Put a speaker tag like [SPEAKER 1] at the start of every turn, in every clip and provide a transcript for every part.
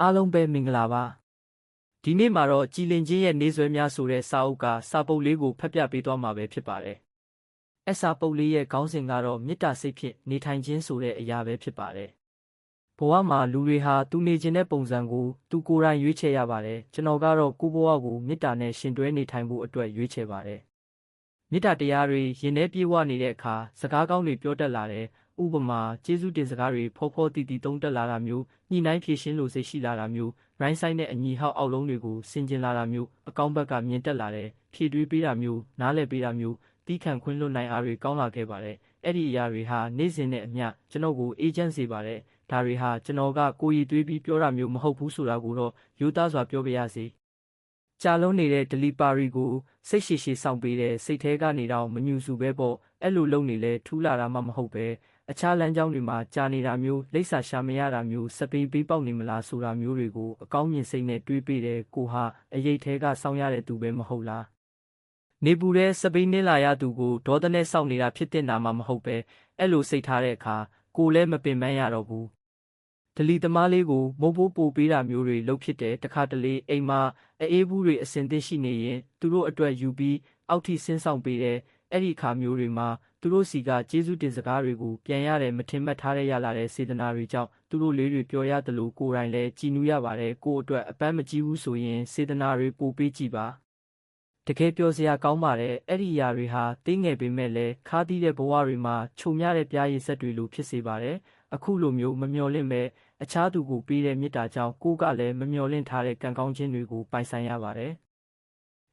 [SPEAKER 1] အားလုံးပဲမင်္ဂလာပါဒီနေ့မှာတော့ကြည်လင်ချင်းရဲ့နေဆွဲများဆိုတဲ့စာအုပ်ကစာပုဒ်လေးကိုဖတ်ပြပေးသွားမှာပဲဖြစ်ပါတယ်။စာပုဒ်လေးရဲ့ခေါင်းစဉ်ကတော့မေတ္တာစိတ်ဖြင့်နေထိုင်ခြင်းဆိုတဲ့အရာပဲဖြစ်ပါတယ်။ဘဝမှာလူတွေဟာသူနေခြင်းတဲ့ပုံစံကိုသူကိုယ်တိုင်ရွေးချယ်ရပါတယ်။ကျွန်တော်ကတော့ကိုယ့်ဘဝကိုမေတ္တာနဲ့ရှင်တွဲနေထိုင်ဖို့အတွက်ရွေးချယ်ပါတယ်။မေတ္တာတရားတွေရင်ထဲပြေဝနေတဲ့အခါစကားကောင်းတွေပြောတတ်လာတယ်။ဥပမာကျေးဇူးတင်စကားတွေဖောဖောတီတီသုံးတက်လာတာမျိုးညှိနှိုင်းဖြေရှင်းလို့စိတ်ရှိလာတာမျိုးရိုင်းဆိုင်တဲ့အညီဟောက်အောက်လုံးတွေကိုဆင်ကျင်လာတာမျိုးအကောင့်ဘက်ကမြင်တက်လာတယ်ဖြည့်တွေးပေးတာမျိုးနားလည်ပေးတာမျိုးတီးခန့်ခွင့်လွတ်နိုင်အားတွေကောင်းလာခဲ့ပါတယ်အဲ့ဒီအရာတွေဟာနေ့စဉ်နဲ့အမျှကျွန်တော်ကိုအေဂျင့်စေပါတယ်ဒါတွေဟာကျွန်တော်ကကိုယ်ရည်သွေးပြီးပြောတာမျိုးမဟုတ်ဘူးဆိုတာကိုတော့ရိုးသားစွာပြောပြရစီကြာလုံးနေတဲ့ delivery ကိုစိတ်ရှည်ရှည်ဆောင်ပေးတဲ့စိတ်ထဲကနေတော့မညူစုပဲပေါ့အဲ့လိုလုပ်နေလဲထူးလာတာမှမဟုတ်ပဲအခြားလမ်းကြောင်းတွေမှာကြာနေတာမျိုးလိပ်စာရှာမရတာမျိုးစပိန်ပေးပေါက်နေမလားဆိုတာမျိုးတွေကိုအကောင်းမြင်စိတ်နဲ့တွေးပေးတယ်ကိုဟာအရေးထဲကစောင်းရတဲ့သူပဲမဟုတ်လားနေပူတဲ့စပိန်နင်းလာရသူကိုဒေါသနဲ့စောင့်နေတာဖြစ်တဲ့နာမှာမဟုတ်ပဲအဲ့လိုစိတ်ထားတဲ့အခါကိုလည်းမပင်ပန်းရတော့ဘူးဒလီသမားလေးကိုမုတ်ဖိုးပို့ပေးတာမျိုးတွေလုပ်ဖြစ်တယ်တခါတလေအိမ်မှာအေးဘူးတွေအစင်သင့်ရှိနေရင်သူတို့အတွက်ယူပြီးအောက်ထိဆင်းဆောင်ပေးတယ်အဲ့ဒီအခါမျိုးတွေမှာသူတို့စီကကျေးဇူးတင်စကားတွေကိုပြန်ရတယ်မထင်မှတ်ထားရလာတဲ့စေတနာတွေကြောင့်သူတို့လေးတွေပြောရတယ်လို့ကိုယ်တိုင်လည်းကြည်နူးရပါတယ်ကိုယ့်အတွက်အပန်းမကြည့်ဘူးဆိုရင်စေတနာတွေပို့ပေးကြည့်ပါတကယ်ပြောစရာကောင်းပါတယ်အဲ့ဒီအရာတွေဟာတင်းငယ်ပေမဲ့လည်းခါးသီးတဲ့ဘဝတွေမှာခြုံရတဲ့ပြားရည်ဆက်တွေလိုဖြစ်စေပါတယ်အခုလိုမျိုးမမျှော်လင့်မဲ့အခြားသူကိုပေးတဲ့မေတ္တာကြောင့်ကိုယ်ကလည်းမမျှော်လင့်ထားတဲ့ကံကောင်းခြင်းတွေကိုပိုင်ဆိုင်ရပါတယ်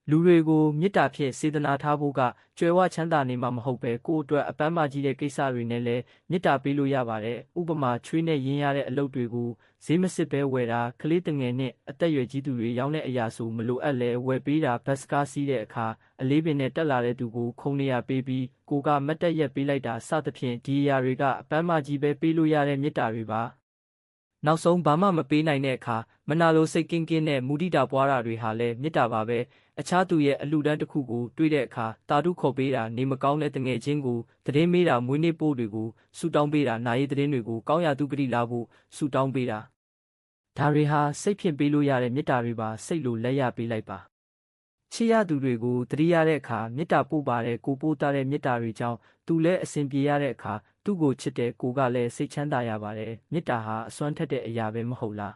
[SPEAKER 1] လူတွေကိုမေတ္တာဖြင့်စေတနာထားဖို့ကကြွယ်ဝချမ်းသာနေမှာမဟုတ်ပဲကိုယ့်အတွက်အပန်းမကြီးတဲ့ကိစ္စတွေနဲ့လည်းမေတ္တာပေးလို့ရပါတယ်ဥပမာချွေးနဲ့ရင်းရတဲ့အလုပ်တွေကိုဈေးမစစ်ပဲဝယ်တာကလေးတငယ်နဲ့အသက်ရွယ်ကြီးသူတွေရောင်းတဲ့အရာဆိုမလိုအပ်လဲဝယ်ပေးတာဘတ်စကားစီးတဲ့အခါအလေးပင်နဲ့တက်လာတဲ့သူကိုခုံနေရပေးပြီးကိုကမတ်တက်ရက်ပေးလိုက်တာစသဖြင့်ဒီအရာတွေကအပန်းမကြီးပဲပေးလို့ရတဲ့မေတ္တာတွေပါနောက်ဆုံးဘာမှမပေးနိုင်တဲ့အခါမနာလိုစိတ်ကင်းကင်းနဲ့မူတိတာပွားတာတွေဟာလည်းမေတ္တာပါပဲအခြားသူရဲ့အလှူဒန်းတစ်ခုကိုတွေးတဲ့အခါတာတုခေါ်ပေးတာနေမကောင်းတဲ့တငယ်ချင်းကိုသတင်းမေးတာမွေးနေ့ပို့တွေကိုဆူတောင်းပေးတာနာရီသတင်းတွေကိုကောင်းရာသူပတိလာဖို့ဆူတောင်းပေးတာဒါတွေဟာစိတ်ဖြင့်ပေးလို့ရတဲ့မေတ္တာတွေပါစိတ်လိုလက်ရပေးလိုက်ပါချစ်ရသူတွေကိုတတိရတဲ့အခါမေတ္တာပို့ပါတယ်ကိုပို့တာတဲ့မေတ္တာတွေကြောင့်သူလည်းအစဉ်ပြေရတဲ့အခါသူ့ကိုချစ်တဲ့ကိုကလည်းစိတ်ချမ်းသာရပါတယ်မေတ္တာဟာအစွမ်းထက်တဲ့အရာပဲမဟုတ်လာ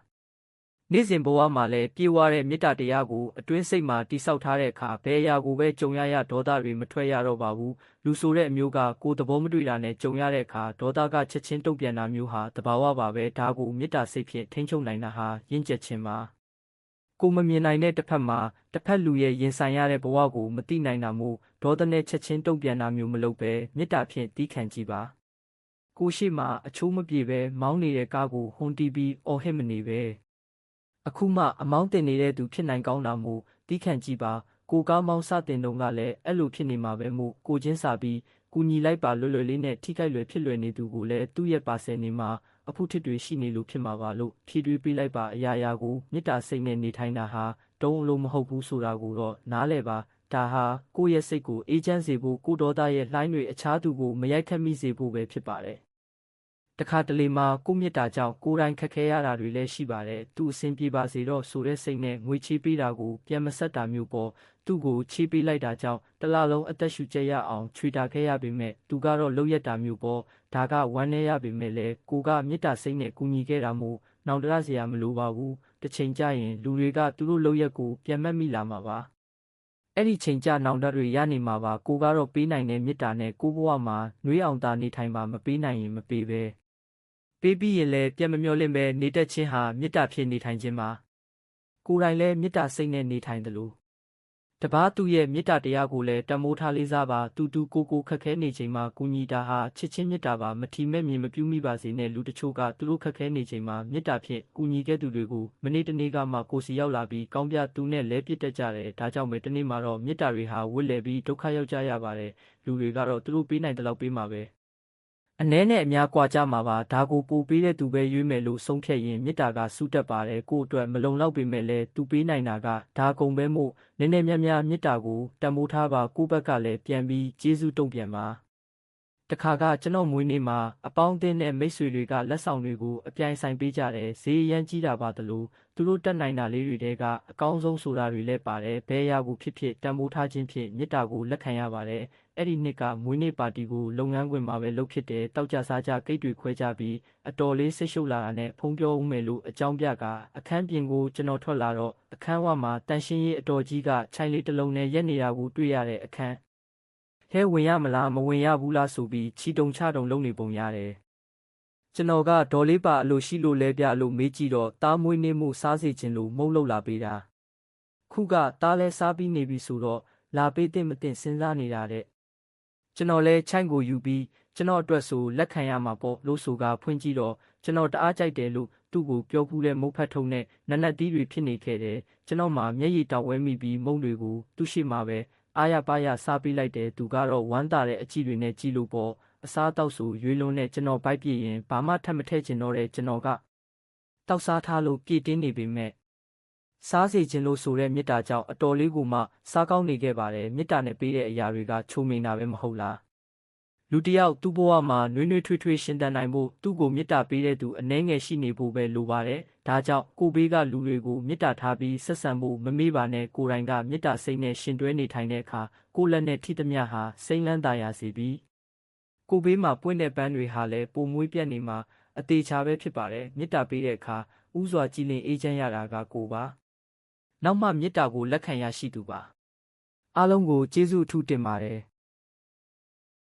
[SPEAKER 1] းနေ့စဉ်ဘဝမှာလည်းပြေဝတဲ့မေတ္တာတရားကိုအတွင်းစိတ်မှာတိဆောက်ထားတဲ့အခါဘယ်အရာကိုပဲကြုံရဒေါသတွေမထွက်ရတော့ပါဘူးလူဆိုတဲ့အမျိုးကကိုယ်သဘောမတွေ့တာနဲ့ကြုံရတဲ့အခါဒေါသကချက်ချင်းတုံ့ပြန်တာမျိုးဟာတဘာဝပါပဲဒါကိုမေတ္တာစိတ်ဖြင့်ထိန်းချုပ်နိုင်တာဟာရင့်ကျက်ခြင်းပါကိုမမြင်နိုင်တဲ့တစ်ဖက်မှာတစ်ဖက်လူရဲ့ရင်ဆိုင်ရတဲ့ဘဝကိုမသိနိုင်တာမို့ဒေါသနဲ့ချက်ချင်းတုံ့ပြန်တာမျိုးမလုပ်ပဲမေတ္တာဖြင့်တီးခံကြည့်ပါကိုရှိမှအချိုးမပြေပဲမောင်းနေတဲ့ကားကိုဟွန်တီးပြီးအော်ဟစ်မနေပဲအခုမှအမောင်းတင်နေတဲ့သူဖြစ်နိုင်ကောင်းတာမို့တီးခံကြည့်ပါကိုကားမောင်းစတင်တုန်းကလည်းအဲ့လိုဖြစ်နေမှာပဲမို့ကိုချင်းစာပြီးကူညီလိုက်ပါလွယ်လွယ်လေးနဲ့ထိခိုက်လွယ်ဖြစ်လွယ်နေသူကိုလည်းသူ့ရဲ့ပါဆယ်နေမှာအဖို့ထစ်တွေရှိနေလို့ဖြစ်မှာပါလို့ဖြည့်တွေးပေးလိုက်ပါအရာရာကိုမေတ္တာစိတ်နဲ့နေထိုင်တာဟာတုံးလို့မဟုတ်ဘူးဆိုတာကိုတော့နားလည်ပါဒါဟာကိုယ့်ရဲ့စိတ်ကိုအေးချမ်းစေဖို့ကိုဒေါသရဲ့လှိုင်းတွေအခြားသူကိုမရိုက်ခတ်မိစေဖို့ပဲဖြစ်ပါတယ်တခါတလေမှာကိုမေတ္တာကြောင့်ကိုယ်တိုင်ခက်ခဲရတာတွေလည်းရှိပါတယ်သူအစဉ်ပြေပါစေတော့ဆိုတဲ့စိတ်နဲ့ငွေချေးပေးတာကိုပြန်မဆက်တာမျိုးပေါ့သူ့ကိုချေးပေးလိုက်တာကြောင့်တလားလုံးအသက်ရှူကျက်ရအောင်ချွေတာခဲ့ရပေမဲ့သူကတော့လှုပ်ရက်တာမျိုးပေါ့ဒါကဝမ်းနည်းရပေမဲ့လည်းကိုကမေတ္တာစိတ်နဲ့ကူညီခဲ့တာမို့နောင်တရစရာမလိုပါဘူးတစ်ချိန်ကျရင်လူတွေကသူတို့လှုပ်ရက်ကိုပြန်မှတ်မိလာမှာပါအဲ့ဒီချိန်ကျနောင်တတွေရနေမှာပါကိုကတော့ပေးနိုင်တဲ့မေတ္တာနဲ့ကိုဘဝမှာနှွေးအောင်သာနေထိုင်ပါမပေးနိုင်ရင်မပေးပဲပေးပြီးရင်လည်းပြန်မမျှော်လင့်ပဲနေတတ်ခြင်းဟာမေတ္တာဖြင့်နေထိုင်ခြင်းပါကိုယ်တိုင်လည်းမေတ္တာစိတ်နဲ့နေထိုင်သလိုတပားသူရဲ့မေတ္တာတရားကိုလည်းတမိုးထားလေးစားပါတူကိုခက်ခဲနေချိန်မှာကူညီတာဟာချစ်ချင်းမေတ္တာပါမထီမဲ့မြင်မပြူးမိပါစေနဲ့လူတချို့ကသူတို့ခက်ခဲနေချိန်မှာမေတ္တာဖြင့်ကူညီခဲ့သူတွေကိုမနေ့တနေ့ကမှကိုစီရောက်လာပြီးကောင်းပြသူနဲ့လဲပြစ်တတ်ကြတယ်ဒါကြောင့်ပဲတနေ့မှာတော့မေတ္တာတွေဟာဝစ်လဲပြီးဒုက္ခရောက်ကြရပါတယ်လူတွေကတော့သူတို့ပေးနိုင်တဲ့လောက်ပေးမှာပဲအနည်းနဲ့အများကွာကြမှာပါဒါကိုပို့ပေးတဲ့သူပဲရွေးမယ်လို့ဆုံးဖြတ်ရင်မေတ္တာကစူးတက်ပါတယ်ကို့အတွက်မလုံလောက်ပေမဲ့လည်းသူပေးနိုင်တာကဒါကုန်ပဲမို့နည်းနည်းများများမေတ္တာကိုတန်ဖိုးထားပါကိုယ့်ဘက်ကလည်းပြန်ပြီးကျေးဇူးတုံ့ပြန်ပါ တခါကကျွန်တော်မွေးနေ့မှာအပေါင်းအသင်းနဲ့မိတ်ဆွေတွေကလက်ဆောင်တွေကိုအပြိုင်ဆိုင်ပေးကြတယ်ဈေးရမ်းကြီးတာပါတလို့သူတို့တက်နိုင်တာလေးတွေတဲကအကောင်းဆုံးဆိုတာတွေလည်းပါတယ်ဘဲရကိုဖြစ်ဖြစ်တန်ဖိုးထားခြင်းဖြင့်မြစ်တာကိုလက်ခံရပါတယ်အဲ့ဒီနှစ်ကမွေးနေ့ပါတီကိုလုပ်ငန်းခွင်မှာပဲလုပ်ဖြစ်တယ်တောက်ကြစားကြဂိတ်တွေခွဲကြပြီးအတော်လေးဆိတ်ရှုပ်လာတာနဲ့ဖုံးပြောဦးမယ်လို့အကြောင်းပြကအခန်းပြင်ကိုကျွန်တော်ထွက်လာတော့အခန်းဝမှာတန်ရှင်းရေးအတော်ကြီးကခြိုင်လေးတစ်လုံးနဲ့ရက်နေတာကိုတွေ့ရတဲ့အခန်းဟဲဝင်ရမလားမဝင်ရဘူးလားဆိုပြီးချီတုံချတုံလုပ်နေပုံရတယ်ကျွန်တော်ကဒေါ်လေးပါအလိုရှိလို့လဲပြအလိုမေးကြည့်တော့တားမွေးနေမှုစားစေခြင်းလို့မုန်းလို့လာပေးတာခုကတားလဲစားပြီးနေပြီဆိုတော့လာပေးတဲ့မတင်စဉ်းစားနေတာတဲ့ကျွန်တော်လဲချိုင်ကိုယူပြီးကျွန်တော်အတွက်ဆိုလက်ခံရမှာပေါ့လို့ဆိုကဖွင့်ကြည့်တော့ကျွန်တော်တအားကြိုက်တယ်လို့သူ့ကိုပြောဖူးတဲ့မုတ်ဖတ်ထုံနဲ့နက်နက်သီးတွေဖြစ်နေခဲ့တယ်ကျွန်တော်မှမျက်ရည်တောက်ဝဲမိပြီးမုံတွေကိုသူ့ရှိမှပဲအားရပါရစားပေးလိုက်တယ်သူကတော့ဝမ်းသာတဲ့အကြည့်တွေနဲ့ကြည့်လို့ပေါ့အစားတောက်ဆိုရွေးလုံးနဲ့ကျွန်တော်ပိုက်ပြည့်ရင်ဘာမှထပ်မထည့်ချင်တော့တဲ့ကျွန်တော်ကတောက်စားထားလို့ပြည့်တင်းနေပေမဲ့စားစေခြင်းလို့ဆိုတဲ့မေတ္တာကြောင့်အတော်လေးကိုမှစားကောင်းနေခဲ့ပါတယ်မေတ္တာနဲ့ပေးတဲ့အရာတွေကချုံမိန်တာပဲမဟုတ်လားလူတယောက်သူ့ဘဝမှာနှွေးနှွေးထွေးထွေးရှင်သန်နိုင်ဖို့သူ့ကိုမေတ္တာပေးတဲ့သူအနှဲငယ်ရှိနေဖို့ပဲလိုပါတယ်ဒါကြောင့်ကိုဘေးကလူတွေကိုမေတ္တာထားပြီးဆက်ဆံဖို့မမေ့ပါနဲ့ကိုယ်တိုင်ကမေတ္တာစိတ်နဲ့ရှင်တွဲနေထိုင်တဲ့အခါကိုယ်လက်နဲ့ထိသမျှဟာစိမ့်လန်းသာယာစေပြီးကိုဘေးမှာပွင့်တဲ့ပန်းတွေဟာလည်းပုံမွေးပြတ်နေမှာအသေးချာပဲဖြစ်ပါတယ်မေတ္တာပေးတဲ့အခါဥစွာကြည်လင်အေးချမ်းရတာကကိုပါနောက်မှမေတ္တာကိုလက်ခံရရှိသူပါအားလုံးကိုကျေးဇူးအထူးတင်ပါတယ်